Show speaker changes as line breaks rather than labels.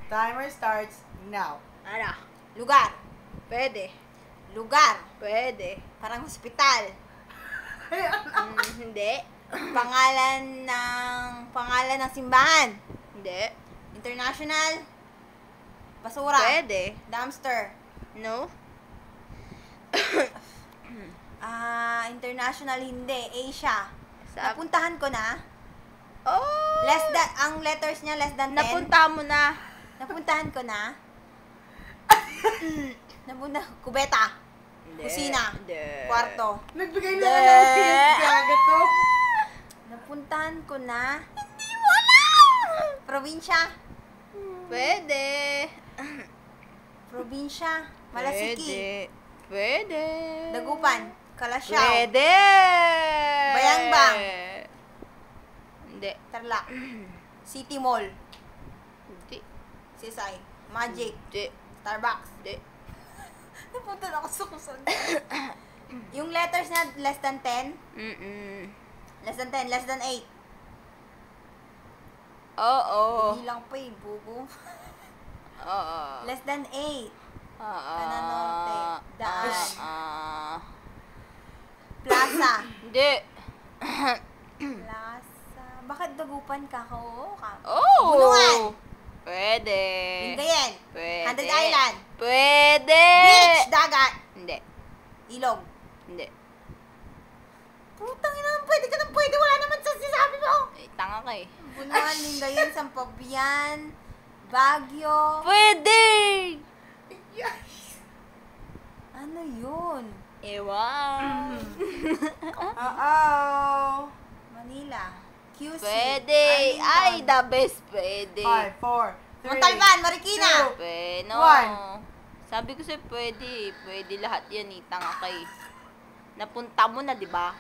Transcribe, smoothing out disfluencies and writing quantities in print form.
Timer starts now.
Ano? Lugar. Pwede.
Lugar.
Pwede.
Parang hospital.
Hindi.
Pangalan ng simbahan.
Hindi.
International. Basura.
Pwede.
Dumpster.
No?
International hindi. Asia.
Sa...
Napuntahan ko na.
Oh!
Ang letters niya less than 10.
Napunta mo na.
Napuntahan ko na. Kubeta.
Hindi.
Kusina.
Hindi.
Kwarto.
Nagbigay na nga ng hint. Gaga to.
Napuntahan ko na.
Hindi mo alam!
Probinsya.
Pwede.
Probinsya. Malasiki.
Pwede.
Dagupan. Kalasyaw.
Pwede.
Bayangbang.
Hindi.
Tarlac. City Mall.
Hindi.
Sisay. Magic.
Hindi.
Starbucks.
Hindi.
Napunta na ako sa kusag. Yung letters na less than 10. Less than 10. Less than 8.
Oo.
Hindi lang pa eh. Bubo.
Oo.
Less than 8.
Oo.
Kananorte. Daan.
Plaza.
Plaza.
Hindi.
Plaza. Bakit dagupan ka? Oo ka.
Oh.
Bulungan.
Pwede.
Lingayen.
Pwede.
100 Island.
Pwede.
Beach. Dagat.
Hindi.
Ilog.
Hindi.
Putang ina, pwede ka nang pwede. Wala naman sa sinasabi mo.
Eh, tanga ka eh.
Bunuan, Lingayen, Sampabian, Baguio.
Pwede!
Ano yun?
Ewan.
Manila. QC.
Pwede. Ay, the best. Pwede.
5, 4, 3,
Montalban, Marikina.
Pwede. No.
One.
Sabi ko sa'yo, pwede. Pwede lahat yan eh. Tanga ka eh. Napunta mo na, di ba?